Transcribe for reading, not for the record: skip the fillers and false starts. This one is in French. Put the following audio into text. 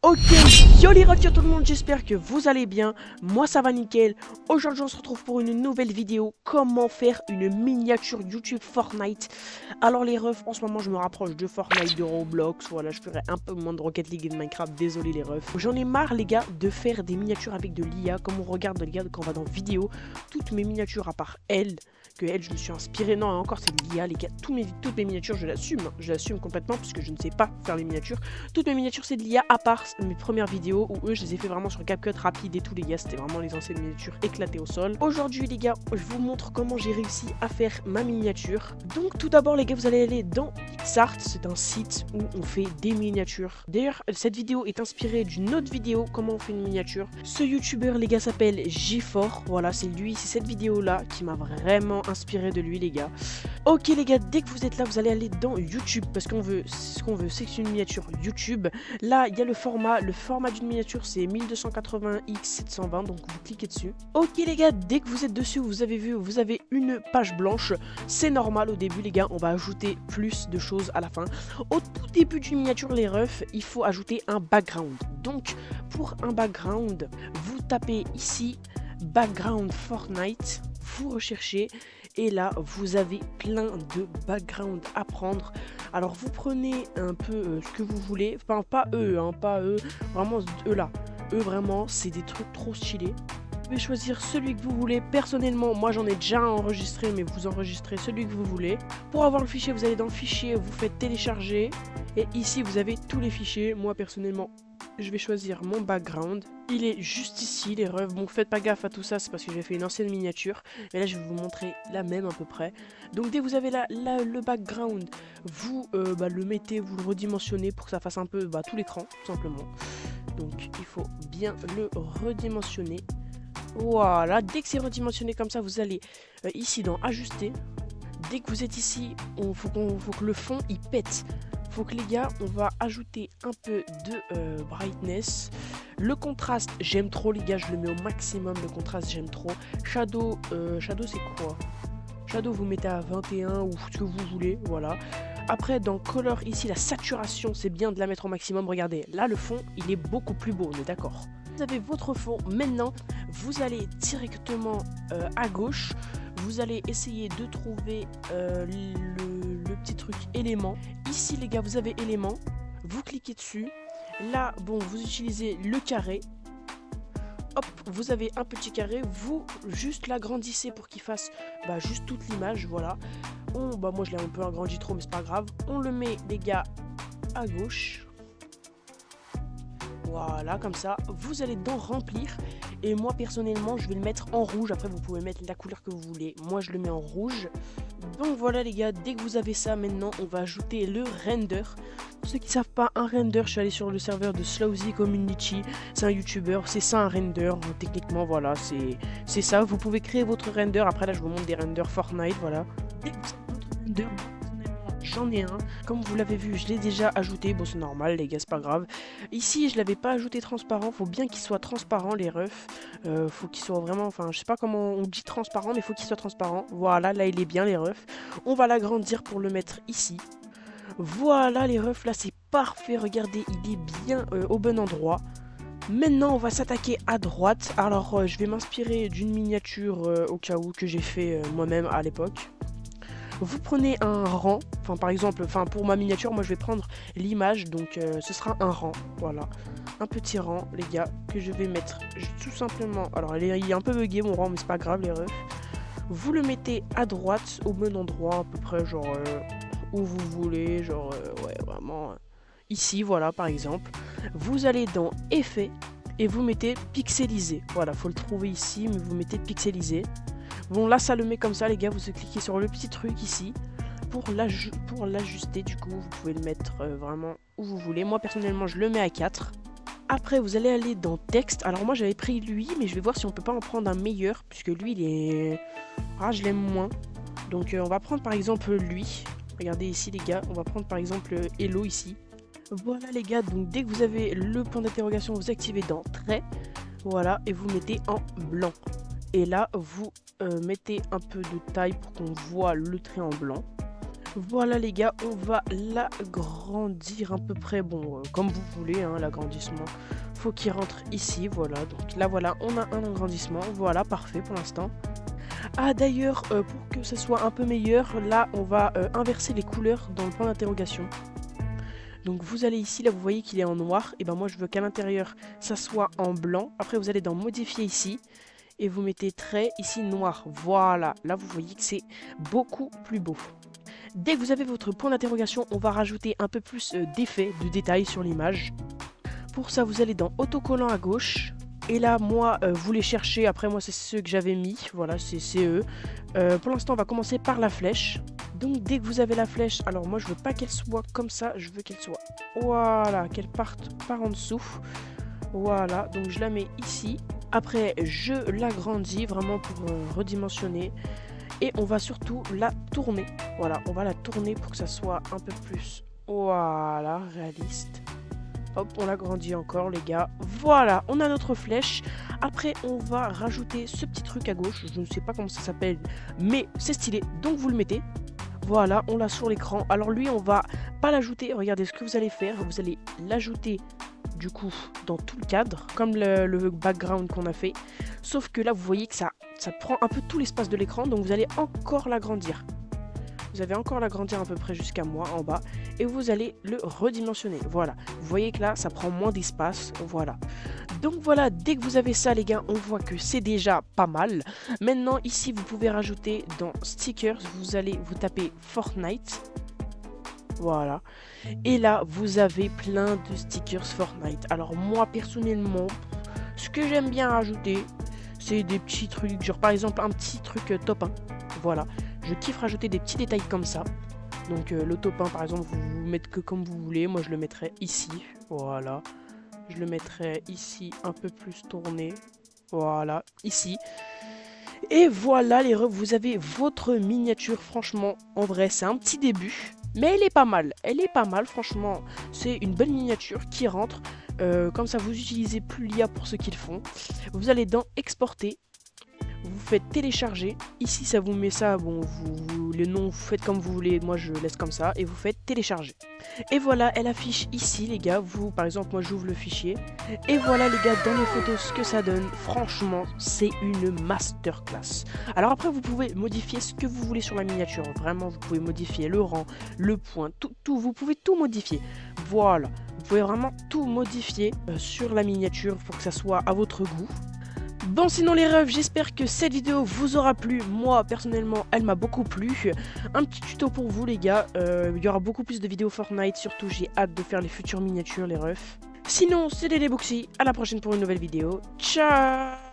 Ok, yo les refs, yo tout le monde, j'espère que vous allez bien, moi ça va nickel. Aujourd'hui on se retrouve pour une nouvelle vidéo, comment faire une miniature YouTube Fortnite. Alors les refs, en ce moment je me rapproche de Fortnite, de Roblox, voilà je ferai un peu moins de Rocket League et de Minecraft, désolé les refs. J'en ai marre les gars de faire des miniatures avec de l'IA, comme on regarde les gars quand on va dans vidéo, toutes mes miniatures à part elle, que elle je me suis inspiré, non encore c'est de l'IA les gars, toutes mes miniatures je l'assume complètement parce que je ne sais pas faire les miniatures. Toutes mes miniatures c'est de l'IA à part mes premières vidéos où eux je les ai fait vraiment sur CapCut rapide et tout les gars, c'était vraiment les anciennes miniatures éclatées au sol. Aujourd'hui les gars, je vous montre comment j'ai réussi à faire ma miniature. Donc tout d'abord les gars, vous allez aller dans Pixart, c'est un site où on fait des miniatures. D'ailleurs cette vidéo est inspirée d'une autre vidéo, comment on fait une miniature. Ce youtubeur les gars s'appelle J4, voilà c'est lui, c'est cette vidéo là qui m'a vraiment inspiré de lui les gars. Ok les gars, dès que vous êtes là, vous allez aller dans YouTube parce qu'on veut, ce qu'on veut c'est que c'est une miniature YouTube. Là il y a le format d'une miniature c'est 1280x720, donc vous cliquez dessus. Ok les gars, dès que vous êtes dessus, vous avez vu, vous avez une page blanche. C'est normal au début les gars, on va ajouter plus de choses à la fin. Au tout début d'une miniature les refs, il faut ajouter un background. Donc pour un background, vous tapez ici background Fortnite, vous recherchez et là vous avez plein de background à prendre. Alors vous prenez un peu ce que vous voulez, enfin pas eux, vraiment eux là, eux vraiment c'est des trucs trop stylés. Vous pouvez choisir celui que vous voulez. Personnellement moi j'en ai déjà enregistré, mais vous enregistrez celui que vous voulez. Pour avoir le fichier, vous allez dans le fichier, vous faites télécharger et ici vous avez tous les fichiers. Moi personnellement je vais choisir mon background. Il est juste ici les refs. Bon faites pas gaffe à tout ça, c'est parce que j'ai fait une ancienne miniature. Mais là je vais vous montrer la même à peu près. Donc dès que vous avez là le background, vous le mettez, vous le redimensionnez pour que ça fasse un peu tout l'écran tout simplement. Donc il faut bien le redimensionner. Voilà, dès que c'est redimensionné comme ça, vous allez ici dans ajuster. Dès que vous êtes ici, faut que le fond il pète. Faut que les gars, on va ajouter un peu de brightness. Le contraste, j'aime trop les gars, je le mets au maximum. Le contraste, j'aime trop. Shadow c'est quoi? Shadow, vous mettez à 21 ou ce que vous voulez, voilà. Après, dans Color, ici, la saturation, c'est bien de la mettre au maximum. Regardez, là, le fond, il est beaucoup plus beau, on est d'accord. Vous avez votre fond. Maintenant, vous allez directement à gauche. Vous allez essayer de trouver le petit truc élément. Ici les gars, vous avez élément. Vous cliquez dessus. Là, bon, vous utilisez le carré. Hop, vous avez un petit carré. Vous juste l'agrandissez pour qu'il fasse juste toute l'image. Voilà. Moi je l'ai un peu agrandi trop, mais c'est pas grave. On le met les gars à gauche. Voilà, comme ça. Vous allez dans remplir. Et moi personnellement je vais le mettre en rouge. Après vous pouvez mettre la couleur que vous voulez. Moi je le mets en rouge. Donc voilà les gars, dès que vous avez ça, maintenant on va ajouter le render. Pour ceux qui ne savent pas, un render, je suis allé sur le serveur de Slowzy Community. C'est un youtubeur, c'est ça un render. Techniquement voilà, c'est ça. Vous pouvez créer votre render. Après là je vous montre des renders Fortnite, voilà. Dès que vous avez votre render, j'en ai un, comme vous l'avez vu, je l'ai déjà ajouté, bon c'est normal les gars, c'est pas grave. Ici je l'avais pas ajouté transparent, faut bien qu'il soit transparent les refs, faut qu'il soit vraiment, enfin je sais pas comment on dit transparent, mais faut qu'il soit transparent. Voilà, là il est bien les refs. On va l'agrandir pour le mettre ici. Voilà les refs, là c'est parfait, regardez, il est bien au bon endroit. Maintenant on va s'attaquer à droite. Alors je vais m'inspirer d'une miniature au cas où que j'ai fait moi-même à l'époque. Vous prenez un rang, par exemple, pour ma miniature, moi je vais prendre l'image, donc ce sera un rang, voilà. Un petit rang, les gars, que je vais mettre tout simplement, alors il est un peu bugué mon rang, mais c'est pas grave les refs. Vous le mettez à droite, au bon endroit, à peu près, genre, où vous voulez, genre, ouais, vraiment, ici, voilà, par exemple. Vous allez dans Effet, et vous mettez Pixeliser, voilà, faut le trouver ici, mais vous mettez Pixeliser. Bon là ça le met comme ça les gars, vous cliquez sur le petit truc ici pour l'ajuster. Du coup vous pouvez le mettre vraiment où vous voulez. Moi personnellement je le mets à 4. Après vous allez aller dans texte. Alors moi j'avais pris lui, mais je vais voir si on peut pas en prendre un meilleur, puisque lui il est... je l'aime moins. Donc on va prendre par exemple lui. Regardez ici les gars, on va prendre par exemple Hello ici. Voilà les gars, donc dès que vous avez le point d'interrogation, vous activez dans trait. Voilà, et vous mettez en blanc. Et là, vous mettez un peu de taille pour qu'on voit le trait en blanc. Voilà les gars, on va l'agrandir à peu près, bon, comme vous voulez, hein, l'agrandissement. Faut qu'il rentre ici, voilà. Donc là, voilà, on a un agrandissement. Voilà, parfait pour l'instant. Ah d'ailleurs, pour que ça soit un peu meilleur, là, on va inverser les couleurs dans le point d'interrogation. Donc vous allez ici, là vous voyez qu'il est en noir, et ben moi je veux qu'à l'intérieur ça soit en blanc. Après vous allez dans modifier ici, et vous mettez trait ici noir. Voilà, là vous voyez que c'est beaucoup plus beau. Dès que vous avez votre point d'interrogation, on va rajouter un peu plus d'effets, de détails sur l'image. Pour ça vous allez dans autocollant à gauche. Et là, moi, vous les cherchez. Après, moi, c'est ceux que j'avais mis. Voilà, c'est eux. Pour l'instant, on va commencer par la flèche. Donc, dès que vous avez la flèche, alors moi, je veux pas qu'elle soit comme ça. Je veux qu'elle soit, voilà, qu'elle parte par en dessous. Voilà, donc je la mets ici. Après, je l'agrandis vraiment pour redimensionner. Et on va surtout la tourner. Voilà, on va la tourner pour que ça soit un peu plus, voilà, réaliste. Hop, on l'agrandit encore les gars. Voilà, on a notre flèche. Après, on va rajouter ce petit truc à gauche. Je ne sais pas comment ça s'appelle, mais c'est stylé. Donc, vous le mettez. Voilà, on l'a sur l'écran. Alors lui, on va pas l'ajouter. Regardez ce que vous allez faire. Vous allez l'ajouter du coup dans tout le cadre, comme le background qu'on a fait. Sauf que là, vous voyez que ça prend un peu tout l'espace de l'écran. Donc, vous allez encore l'agrandir. Vous allez encore l'agrandir à peu près jusqu'à moi en bas et vous allez le redimensionner. Voilà, vous voyez que là ça prend moins d'espace. Voilà, donc voilà, dès que vous avez ça les gars, on voit que c'est déjà pas mal. Maintenant ici vous pouvez rajouter dans stickers, vous allez vous taper Fortnite. Voilà, et là vous avez plein de stickers Fortnite. Alors moi personnellement, ce que j'aime bien rajouter, c'est des petits trucs, genre par exemple un petit truc top 1. Voilà, je kiffe rajouter des petits détails comme ça. Donc le top 1 par exemple, vous mettez que comme vous voulez. Moi je le mettrai ici, voilà. Je le mettrai ici un peu plus tourné. Voilà, ici. Et voilà les refs, vous avez votre miniature. Franchement, en vrai c'est un petit début, mais elle est pas mal. Elle est pas mal, franchement. C'est une belle miniature qui rentre. Comme ça vous utilisez plus l'IA pour ce qu'ils font. Vous allez dans exporter. Vous faites télécharger, ici ça vous met ça, bon les noms vous faites comme vous voulez, moi je laisse comme ça, et vous faites télécharger. Et voilà, elle affiche ici les gars, vous par exemple moi j'ouvre le fichier, et voilà les gars dans les photos ce que ça donne, franchement c'est une masterclass. Alors après vous pouvez modifier ce que vous voulez sur la miniature, vraiment vous pouvez modifier le rang, le point, tout, vous pouvez tout modifier, voilà. Vous pouvez vraiment tout modifier sur la miniature pour que ça soit à votre goût. Bon sinon les refs, j'espère que cette vidéo vous aura plu. Moi personnellement elle m'a beaucoup plu. Un petit tuto pour vous les gars, il y aura beaucoup plus de vidéos Fortnite. Surtout j'ai hâte de faire les futures miniatures les refs. Sinon c'était les Boxy, à la prochaine pour une nouvelle vidéo. Ciao.